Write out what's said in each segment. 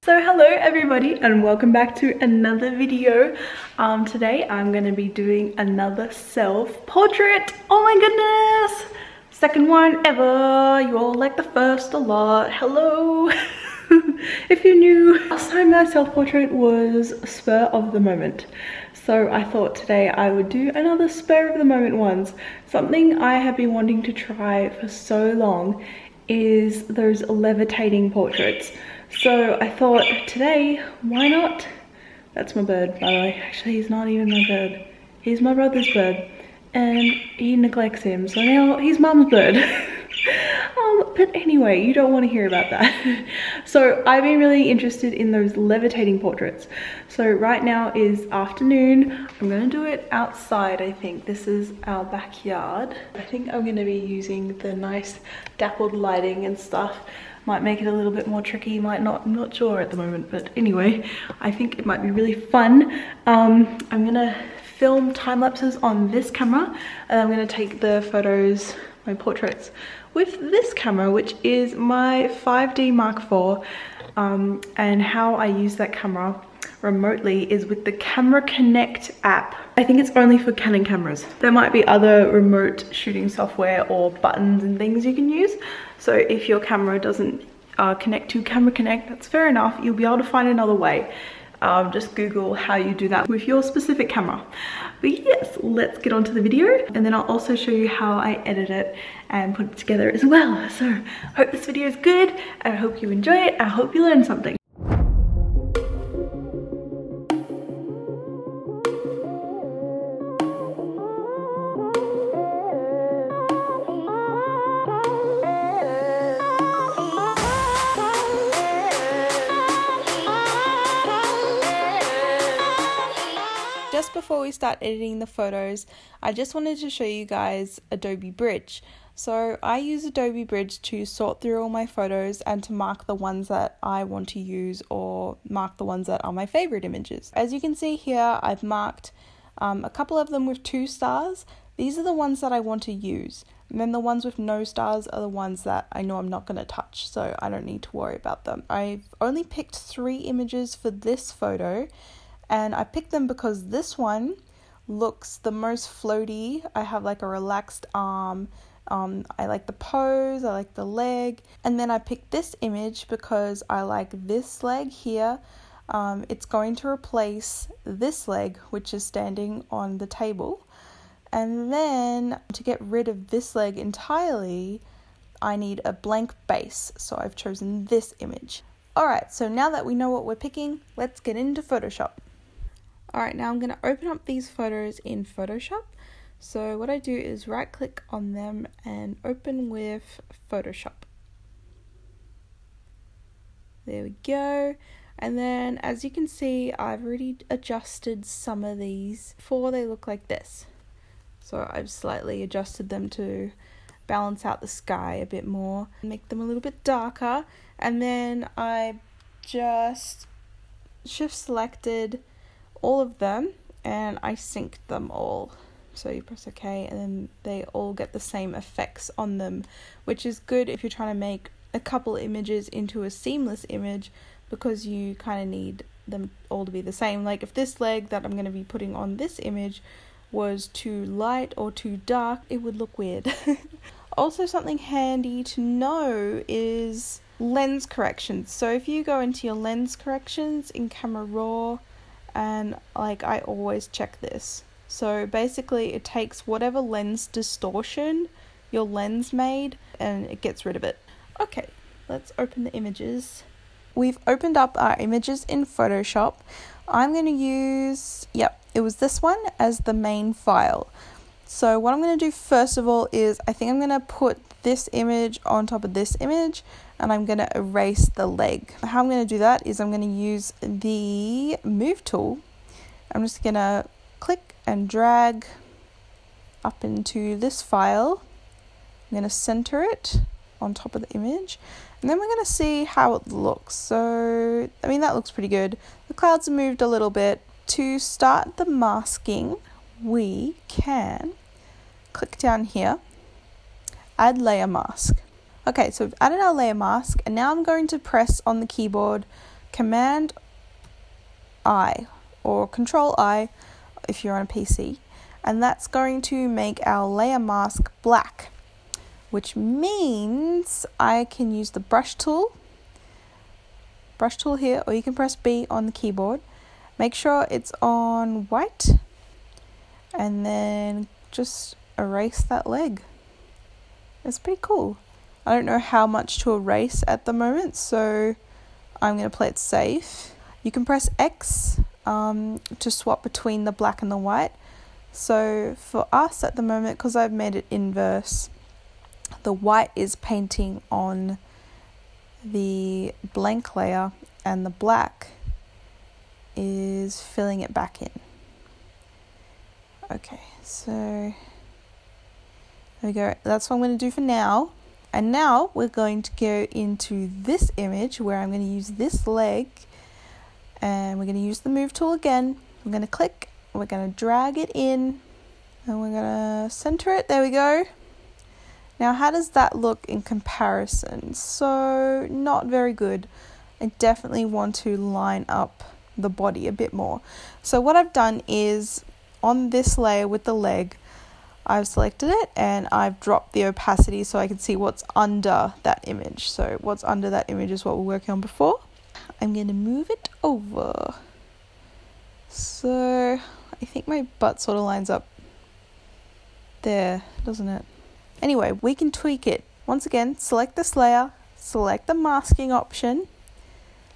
So hello everybody and welcome back to another video. Today I'm going to be doing another self-portrait. Oh my goodness! Second one ever. You all like the first a lot. Hello! If you're new. Last time my self-portrait was spur of the moment. So I thought today I would do another spur of the moment ones. Something I have been wanting to try for so long is those levitating portraits. So I thought today, why not? That's my bird, by the way. Actually, he's not even my bird. He's my brother's bird. And he neglects him, so now he's mum's bird. But anyway, you don't want to hear about that. So I've been really interested in those levitating portraits. So right now is afternoon. I'm going to do it outside, I think. This is our backyard. I think I'm going to be using the nice dappled lighting and stuff. Might make it a little bit more tricky, might not, I'm not sure at the moment, but anyway, I think it might be really fun. I'm gonna film time lapses on this camera, and I'm gonna take the photos, my portraits, with this camera, which is my 5D Mark IV. And how I use that camera remotely is with the Camera Connect app. I think it's only for Canon cameras. There might be other remote shooting software or buttons and things you can use. So if your camera doesn't connect to Camera Connect, that's fair enough. You'll be able to find another way. Just Google how you do that with your specific camera. But yes, let's get on to the video. And then I'll also show you how I edit it and put it together as well. So I hope this video is good. I hope you enjoy it. I hope you learn something. Just before we start editing the photos, I just wanted to show you guys Adobe Bridge. So I use Adobe Bridge to sort through all my photos and to mark the ones that I want to use or mark the ones that are my favorite images. As you can see here, I've marked a couple of them with 2 stars. These are the ones that I want to use. And then the ones with no stars are the ones that I know I'm not going to touch, so I don't need to worry about them. I've only picked 3 images for this photo. And I picked them because this one looks the most floaty. I have like a relaxed arm. I like the pose, I like the leg. And then I picked this image because I like this leg here. It's going to replace this leg, which is standing on the table. And then to get rid of this leg entirely, I need a blank base. So I've chosen this image. Alright, so now that we know what we're picking, let's get into Photoshop. Alright, now I'm going to open up these photos in Photoshop. So what I do is right click on them and open with Photoshop. There we go. And then as you can see, I've already adjusted some of these before they look like this. So I've slightly adjusted them to balance out the sky a bit more, make them a little bit darker. And then I just shift selected all of them and I synced them all. So you press OK and then they all get the same effects on them, which is good if you're trying to make a couple images into a seamless image, because you kind of need them all to be the same. Like if this leg that I'm going to be putting on this image was too light or too dark, it would look weird. Also, something handy to know is lens corrections. So if you go into your lens corrections in Camera Raw, and like I always check this. So basically it takes whatever lens distortion your lens made and it gets rid of it. Okay, let's open the images. We've opened up our images in Photoshop. I'm going to use, it was this one as the main file. So what I'm going to do first of all is I think I'm going to put this image on top of this image and I'm going to erase the leg. How I'm going to do that is I'm going to use the move tool. I'm just going to click and drag up into this file. I'm going to center it on top of the image and then we're going to see how it looks. So I mean, that looks pretty good. The clouds have moved a little bit. To start the masking, we can click down here, add layer mask. Okay, so we've added our layer mask and now I'm going to press on the keyboard Command I or Control I if you're on a PC, and that's going to make our layer mask black, which means I can use the brush tool here, or you can press B on the keyboard. Make sure it's on white and then just erase that leg. It's pretty cool. I don't know how much to erase at the moment, so I'm going to play it safe. You can press X to swap between the black and the white. So for us at the moment, because I've made it inverse, the white is painting on the blank layer and the black is filling it back in. Okay, so there we go. That's what I'm going to do for now. And now we're going to go into this image where I'm going to use this leg, and we're going to use the move tool again. I'm going to click, we're going to drag it in, and we're going to center it. There we go. Now, how does that look in comparison? So, not very good. I definitely want to line up the body a bit more. So what I've done is, on this layer with the leg, I've selected it and I've dropped the opacity so I can see what's under that image. So what's under that image is what we're working on before. I'm going to move it over. So I think my butt sort of lines up there, doesn't it? Anyway, we can tweak it. Once again, select this layer, select the masking option,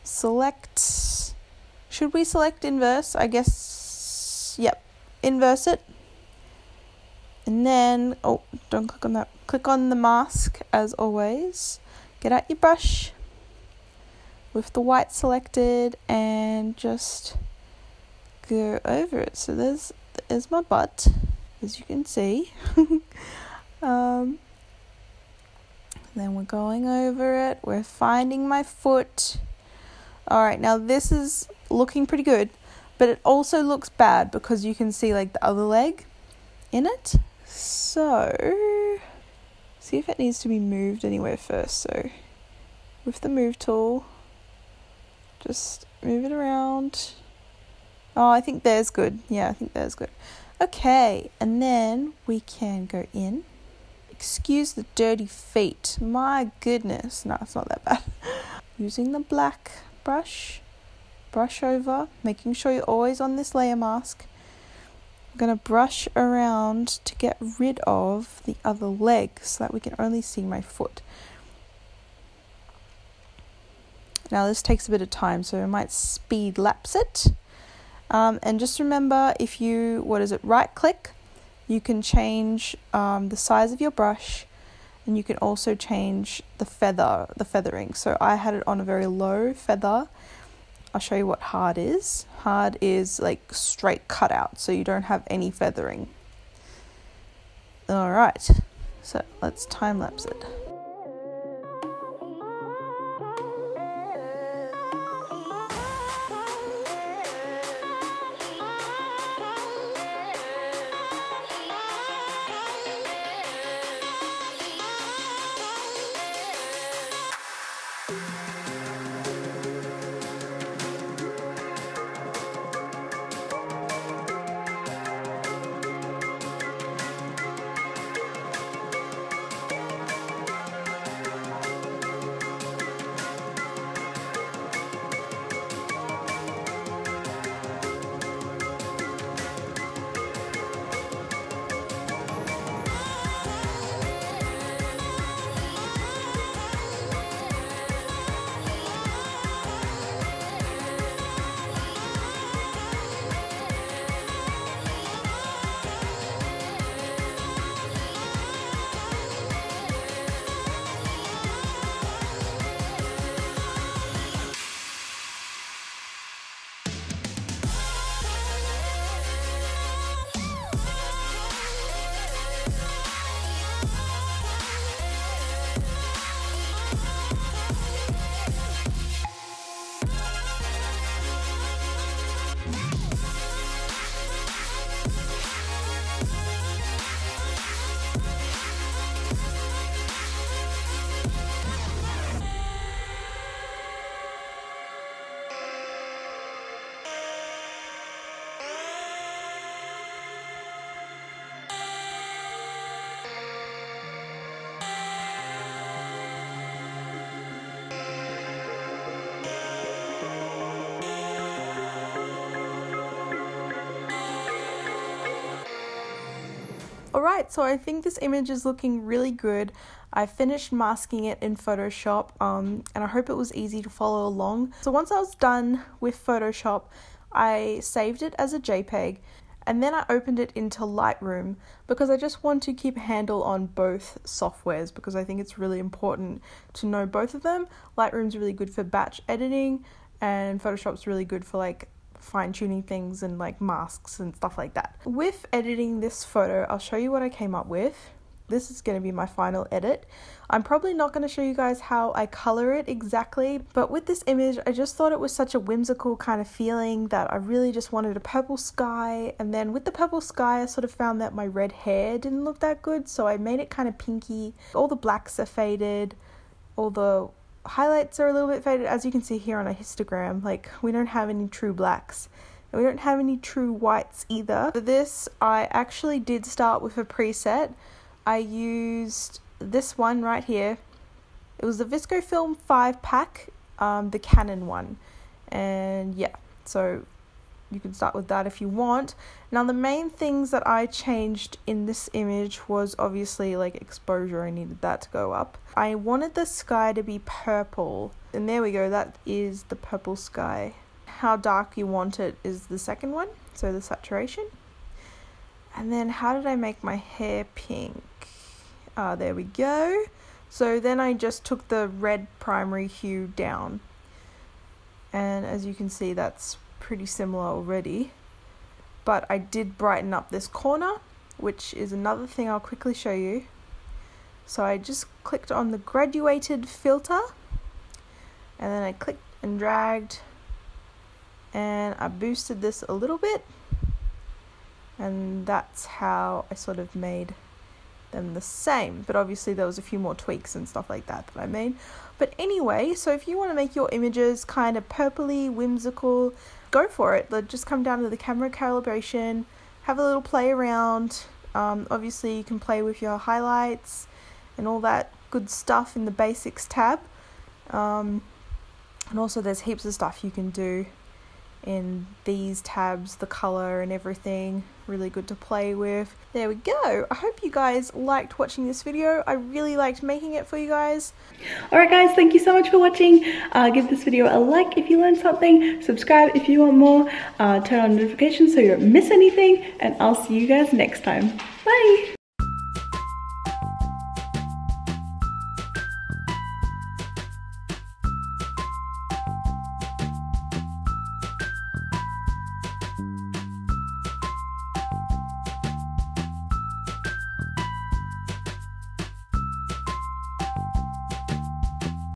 select, should we select inverse? I guess, yep, inverse it. And then, oh, don't click on that. Click on the mask as always. Get out your brush with the white selected and just go over it. So there's my butt, as you can see. Then we're going over it. We're finding my foot. Alright, now this is looking pretty good, but it also looks bad because you can see like the other leg in it. So, see if it needs to be moved anywhere first. So, with the move tool, just move it around. Oh, I think there's good. Yeah, I think there's good. Okay, and then we can go in. Excuse the dirty feet. My goodness. No, it's not that bad. Using the black brush over, making sure you're always on this layer mask. I'm going to brush around to get rid of the other leg so that we can only see my foot. Now this takes a bit of time, so I might speed lapse it. And just remember, if you, right click, you can change the size of your brush, and you can also change the feathering. So I had it on a very low feather. I'll show you what hard is. Hard is like straight cut out, so you don't have any feathering. Alright, so let's time lapse it. Alright, so I think this image is looking really good. I finished masking it in Photoshop, and I hope it was easy to follow along. So once I was done with Photoshop, I saved it as a JPEG, and then I opened it into Lightroom because I just want to keep a handle on both softwares because I think it's really important to know both of them. Lightroom's really good for batch editing, and Photoshop's really good for like fine-tuning things and like masks and stuff like that. With editing this photo, I'll show you what I came up with. This is going to be my final edit. I'm probably not going to show you guys how I color it exactly, but with this image I just thought it was such a whimsical kind of feeling that I really just wanted a purple sky, and then with the purple sky I sort of found that my red hair didn't look that good, so I made it kind of pinky. All the blacks are faded, all the highlights are a little bit faded, as you can see here on a histogram. Like, we don't have any true blacks and we don't have any true whites either. For this I actually did start with a preset. I used this one right here. It was the ViscoFilm 5-pack, the Canon one. And yeah, so you can start with that if you want. Now the main things that I changed in this image was obviously like exposure. I needed that to go up. I wanted the sky to be purple. And there we go, that is the purple sky. How dark you want it is the second one, so the saturation. And then how did I make my hair pink? There we go. So then I just took the red primary hue down. And as you can see, that's pretty similar already. But I did brighten up this corner, which is another thing I'll quickly show you. So I just clicked on the graduated filter. And then I clicked and dragged. And I boosted this a little bit. And that's how I sort of made them the same, but obviously there was a few more tweaks and stuff like that I made. But anyway, so if you want to make your images kind of purpley, whimsical, go for it. Just come down to the camera calibration, have a little play around. Obviously you can play with your highlights and all that good stuff in the basics tab, and also there's heaps of stuff you can do in these tabs, the color and everything, really good to play with. There we go. I hope you guys liked watching this video. I really liked making it for you guys. Alright guys, thank you so much for watching. Give this video a like if you learned something, subscribe if you want more, turn on notifications so you don't miss anything, and I'll see you guys next time. Bye!